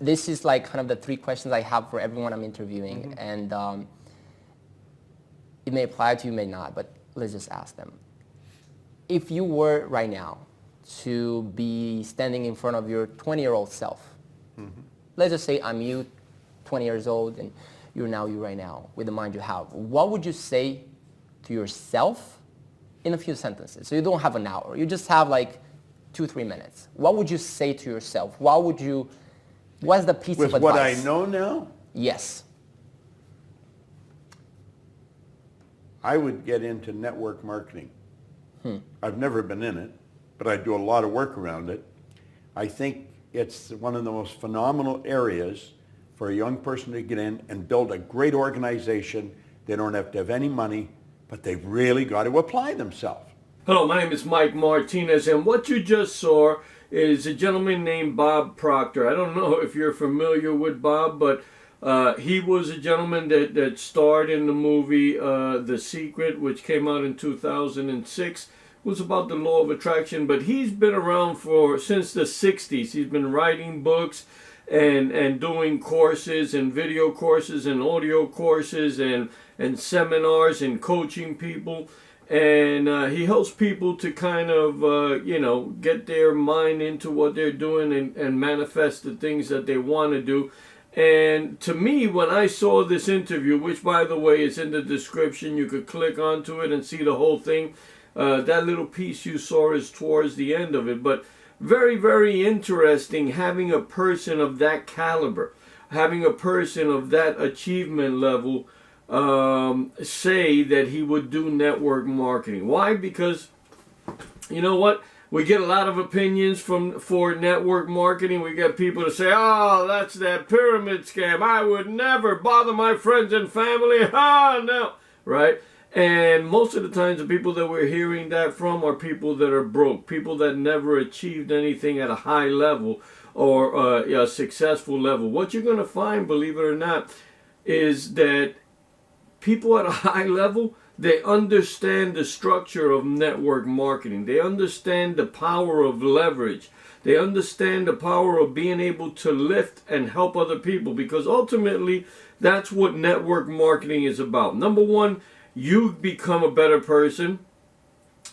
this is like kind of the three questions I have for everyone I'm interviewing, and it may apply to you, may not, but let's just ask them. If you were right now to be standing in front of your 20-year-old self, let's just say I'm you, 20 years old, and you're now you right now with the mind you have, what would you say to yourself in a few sentences? So you don't have an hour, you just have like 2-3 minutes. What would you say to yourself? What's the piece of advice? With what I know now? Yes. I would get into network marketing. I've never been in it, but I do a lot of work around it. I think it's one of the most phenomenal areas for a young person to get in and build a great organization. They don't have to have any money, but they've really got to apply themselves. Hello, my name is Mike Martinez, and what you just saw is a gentleman named Bob Proctor. I don't know if you're familiar with Bob, but he was a gentleman that starred in the movie The Secret, which came out in 2006. It was about the law of attraction, but he's been around since the 60s. He's been writing books and doing courses and video courses and audio courses and seminars and coaching people. And he helps people to kind of, get their mind into what they're doing and manifest the things that they want to do. And to me, when I saw this interview, which, by the way, is in the description, you could click onto it and see the whole thing. That little piece you saw is towards the end of it. But very, very interesting having a person of that caliber, having a person of that achievement level say that he would do network marketing. Why? Because, you know what? We get a lot of opinions for network marketing. We get people to say, oh, that's that pyramid scam. I would never bother my friends and family. No. Right? And most of the times the people that we're hearing that from are people that are broke, people that never achieved anything at a high level or a successful level. What you're going to find, believe it or not, is that people at a high level, they understand the structure of network marketing. They understand the power of leverage. They understand the power of being able to lift and help other people, because ultimately that's what network marketing is about. Number one, you become a better person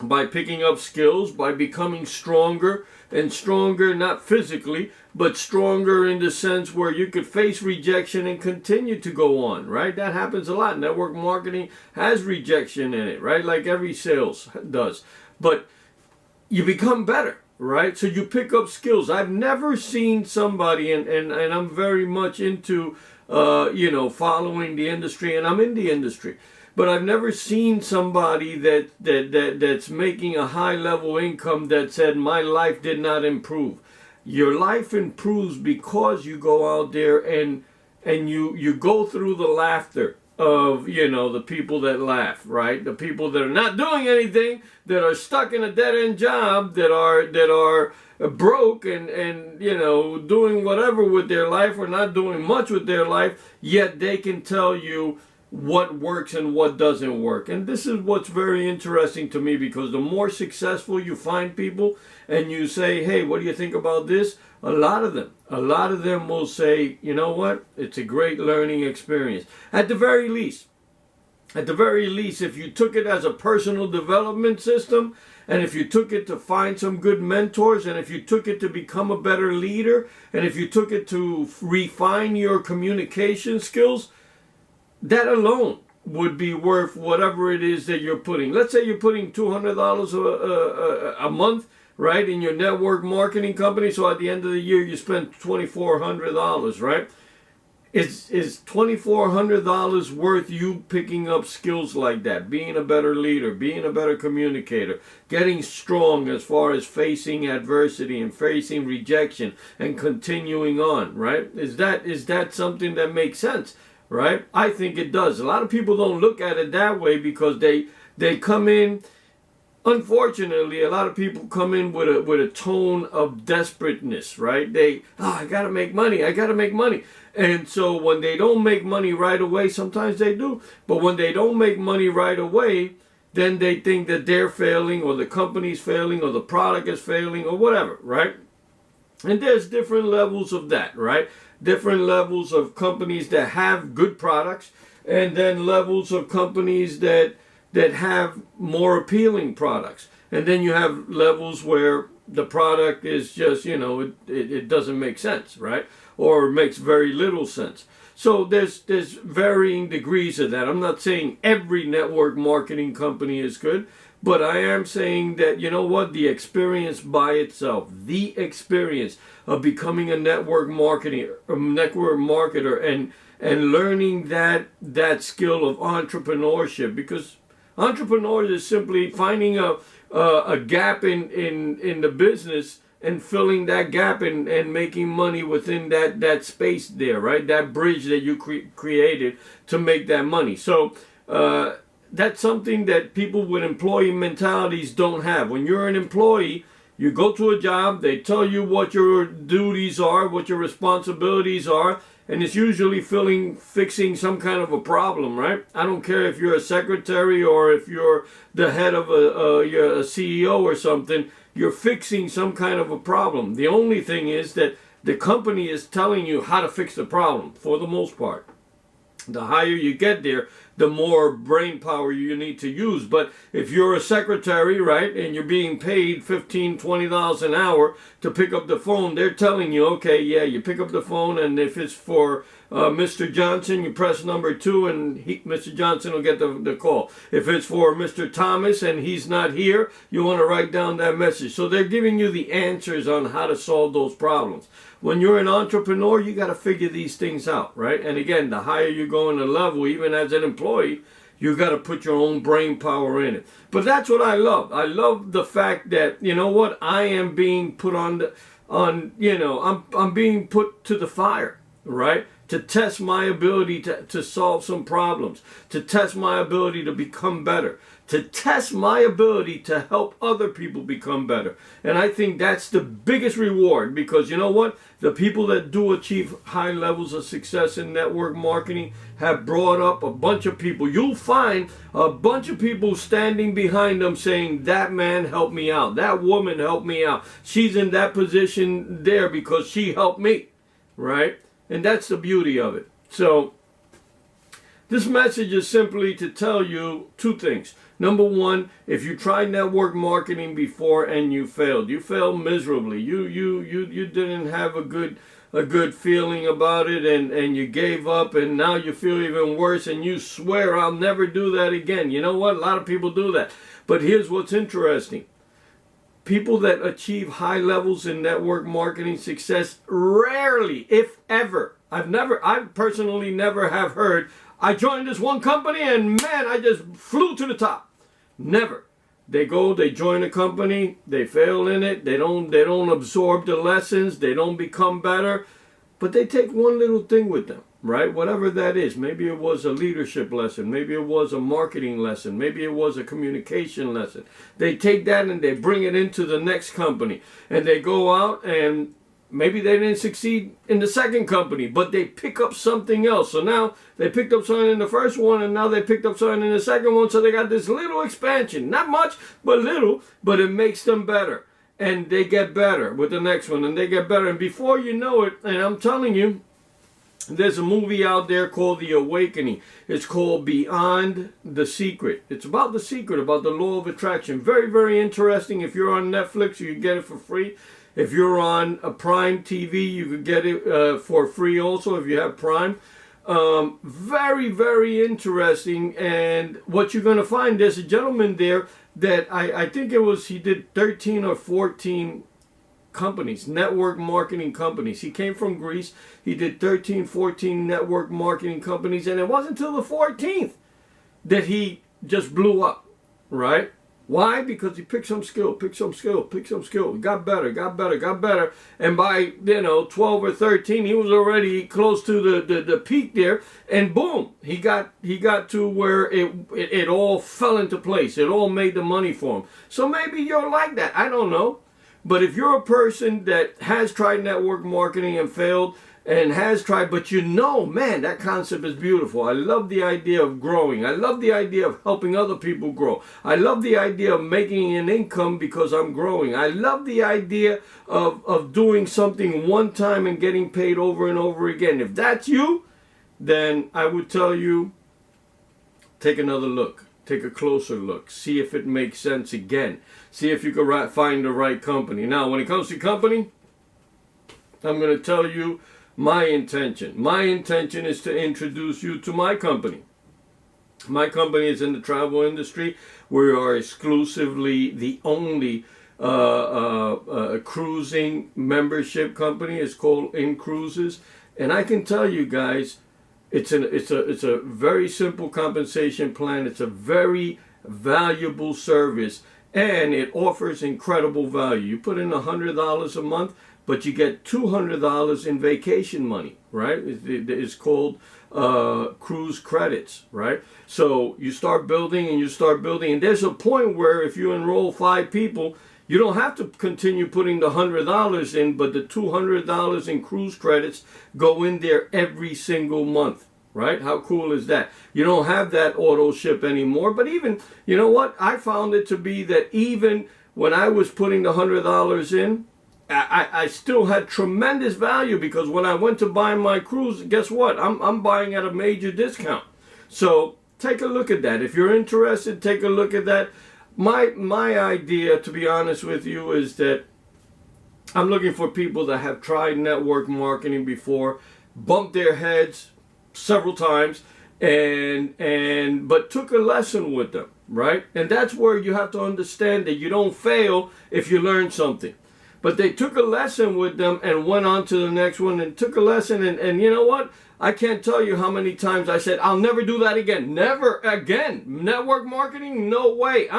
by picking up skills, by becoming stronger, and stronger not physically, but stronger in the sense where you could face rejection and continue to go on, right? That happens a lot. Network marketing has rejection in it, right? Like every sales does. But you become better, right? So you pick up skills. I've never seen somebody, and I'm very much into, following the industry, and I'm in the industry. But I've never seen somebody that's making a high level income that said, my life did not improve. Your life improves because you go out there and you go through the laughter of, the people that laugh, right? The people that are not doing anything, that are stuck in a dead-end job, that are broke and doing whatever with their life or not doing much with their life, yet they can tell you what works and what doesn't work. And this is what's very interesting to me, because the more successful you find people and you say, hey, what do you think about this? A lot of them will say, you know what? It's a great learning experience. At the very least, if you took it as a personal development system, and if you took it to find some good mentors, and if you took it to become a better leader, and if you took it to refine your communication skills, that alone would be worth whatever it is that you're putting. Let's say you're putting $200 a month, right, in your network marketing company. So at the end of the year, you spend $2,400, right? Is $2,400 worth you picking up skills like that, being a better leader, being a better communicator, getting strong as far as facing adversity and facing rejection and continuing on, right? Is that something that makes sense? Right? I think it does. A lot of people don't look at it that way because they come in, unfortunately, a lot of people come in with a tone of desperateness, right? I gotta make money. And so when they don't make money right away, sometimes they do, but when they don't make money right away, then they think that they're failing, or the company's failing, or the product is failing, or whatever, right? And there's different levels of that, right? different levels of companies that have good products, and then levels of companies that have more appealing products. And then you have levels where the product is just, it doesn't make sense, right? Or makes very little sense. So there's varying degrees of that. I'm not saying every network marketing company is good, but I am saying that, the experience by itself, the experience of becoming a network marketer and learning that skill of entrepreneurship, because entrepreneurs is simply finding a gap in the business and filling that gap and making money within that space there, right? That bridge that you created to make that money. So that's something that people with employee mentalities don't have. When you're an employee, you go to a job, they tell you what your duties are, what your responsibilities are, and it's usually fixing some kind of a problem, right? I don't care if you're a secretary or if you're the head of you're a CEO or something, you're fixing some kind of a problem. The only thing is that the company is telling you how to fix the problem, for the most part. The higher you get there, the more brain power you need to use. But if you're a secretary, right, and you're being paid $15, $20 an hour to pick up the phone, they're telling you, okay, yeah, you pick up the phone, and if it's for Mr. Johnson, you press number 2, and Mr. Johnson will get the call. If it's for Mr. Thomas and he's not here, you want to write down that message. So they're giving you the answers on how to solve those problems. When you're an entrepreneur, you got to figure these things out, right? And again, the higher you go in the level, even as an employee, you got to put your own brain power in it. But that's what I love. I love the fact that, I am being put I'm being put to the fire, right? To test my ability to solve some problems, to test my ability to become better, to test my ability to help other people become better. And I think that's the biggest reward, because you know what? The people that do achieve high levels of success in network marketing have brought up a bunch of people. You'll find a bunch of people standing behind them saying, that man helped me out. That woman helped me out. She's in that position there because she helped me, right? And that's the beauty of it. So this message is simply to tell you 2 things. Number 1, if you tried network marketing before and you failed miserably. You didn't have a good feeling about it, and you gave up, and now you feel even worse, and you swear, I'll never do that again. You know what? A lot of people do that. But here's what's interesting. People that achieve high levels in network marketing success rarely, if ever, I personally never have heard, I joined this one company and man, I just flew to the top. Never. They join a company, they fail in it, they don't absorb the lessons, they don't become better, but they take one little thing with them, right? Whatever that is. Maybe it was a leadership lesson, maybe it was a marketing lesson, maybe it was a communication lesson. They take that and they bring it into the next company, and they go out and maybe they didn't succeed in the second company, but they pick up something else. So now they picked up something in the first one, and now they picked up something in the second one. So they got this little expansion, not much, but little, but it makes them better. And they get better with the next one, and they get better. And before you know it, and I'm telling you, there's a movie out there called The Awakening. It's called Beyond the Secret. It's about the secret, about the law of attraction. Very, very interesting. If you're on Netflix, you can get it for free. If you're on a Prime TV, you could get it for free also if you have Prime. Very, very interesting. And what you're going to find, there's a gentleman there that I think he did 13 or 14 companies, network marketing companies. He came from Greece. He did 13, 14 network marketing companies. And it wasn't until the 14th that he just blew up, right? Why? Because he picked some skill. He got better. And by, 12 or 13, he was already close to the peak there. And boom, he got to where it all fell into place. It all made the money for him. So maybe you're like that. I don't know. But if you're a person that has tried network marketing and failed, and has tried, but you know, man, that concept is beautiful. I love the idea of growing. I love the idea of helping other people grow. I love the idea of making an income because I'm growing. I love the idea of doing something one time and getting paid over and over again. If that's you, then I would tell you, take another look. Take a closer look. See if it makes sense again. See if you can find the right company. Now, when it comes to company, I'm going to tell you my intention. My intention is to introduce you to my company. My company is in the travel industry. We are exclusively the only cruising membership company. It's called Incruises. And I can tell you guys, it's a very simple compensation plan. It's a very valuable service, and it offers incredible value. You put in $100 a month, but you get $200 in vacation money, right? It's called cruise credits, right? So you start building and you start building, and there's a point where if you enroll 5 people, you don't have to continue putting the $100 in, but the $200 in cruise credits go in there every single month, right? How cool is that? You don't have that auto ship anymore, but even, you know what? I found it to be that even when I was putting the $100 in, I still had tremendous value, because when I went to buy my cruise, guess what? I'm buying at a major discount. So take a look at that. If you're interested, take a look at that. My idea, to be honest with you, is that I'm looking for people that have tried network marketing before, bumped their heads several times, but took a lesson with them, right? And that's where you have to understand that you don't fail if you learn something. But they took a lesson with them and went on to the next one and took a lesson. And you know what? I can't tell you how many times I said, I'll never do that again. Never again. Network marketing? No way.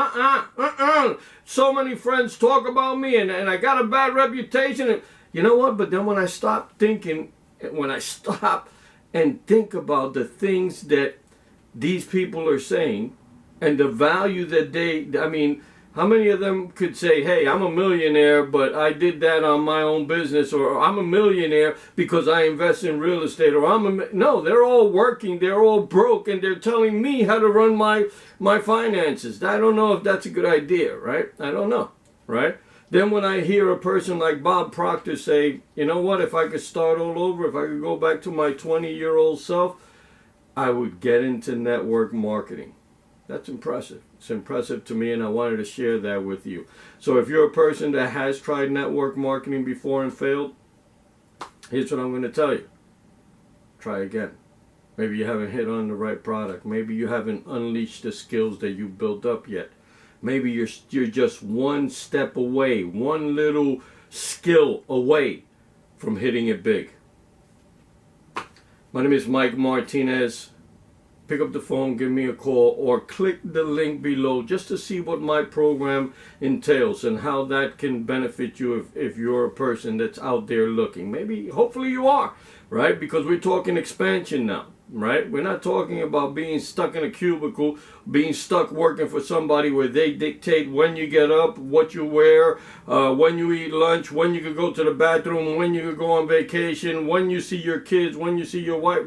So many friends talk about me, and I got a bad reputation. And you know what? But then when I stop and think about the things that these people are saying and the value that how many of them could say, hey, I'm a millionaire, but I did that on my own business, or I'm a millionaire because I invest in real estate, or no, they're all working, they're all broke, and they're telling me how to run my finances. I don't know if that's a good idea, right? I don't know, right? Then when I hear a person like Bob Proctor say, you know what, if I could start all over, if I could go back to my 20-year-old self, I would get into network marketing. That's impressive. It's impressive to me, and I wanted to share that with you. So if you're a person that has tried network marketing before and failed, here's what I'm going to tell you. Try again. Maybe you haven't hit on the right product. Maybe you haven't unleashed the skills that you built up yet. Maybe you're just one step away, one little skill away from hitting it big. My name is Mike Martinez. Pick up the phone, give me a call, or click the link below just to see what my program entails and how that can benefit you if you're a person that's out there looking. Maybe, hopefully you are, right? Because we're talking expansion now, right? We're not talking about being stuck in a cubicle, being stuck working for somebody where they dictate when you get up, what you wear, when you eat lunch, when you could go to the bathroom, when you could go on vacation, when you see your kids, when you see your wife.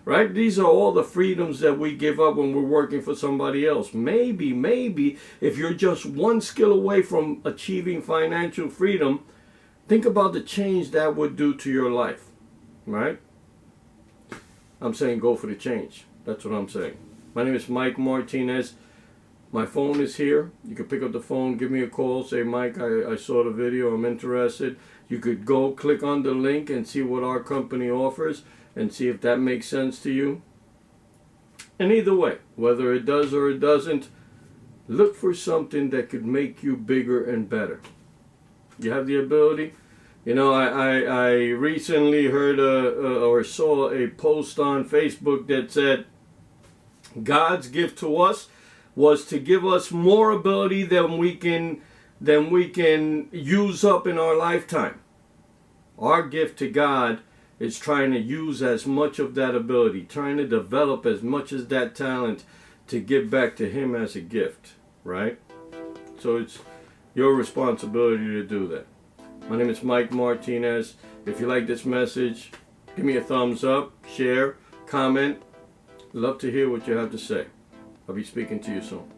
Right? These are all the freedoms that we give up when we're working for somebody else. Maybe, if you're just one skill away from achieving financial freedom, think about the change that would do to your life. Right? I'm saying go for the change. That's what I'm saying. My name is Mike Martinez. My phone is here. You can pick up the phone, give me a call, say, Mike, I saw the video, I'm interested. You could go click on the link and see what our company offers, and see if that makes sense to you. And either way, whether it does or it doesn't, look for something that could make you bigger and better. You have the ability. You know, I recently heard or saw a post on Facebook that said God's gift to us was to give us more ability than we can use up in our lifetime. Our gift to God is trying to use as much of that ability, trying to develop as much as that talent to give back to Him as a gift, right? So it's your responsibility to do that. My name is Mike Martinez. If you like this message, Give me a thumbs up, share, comment. Love to hear what you have to say. I'll be speaking to you soon.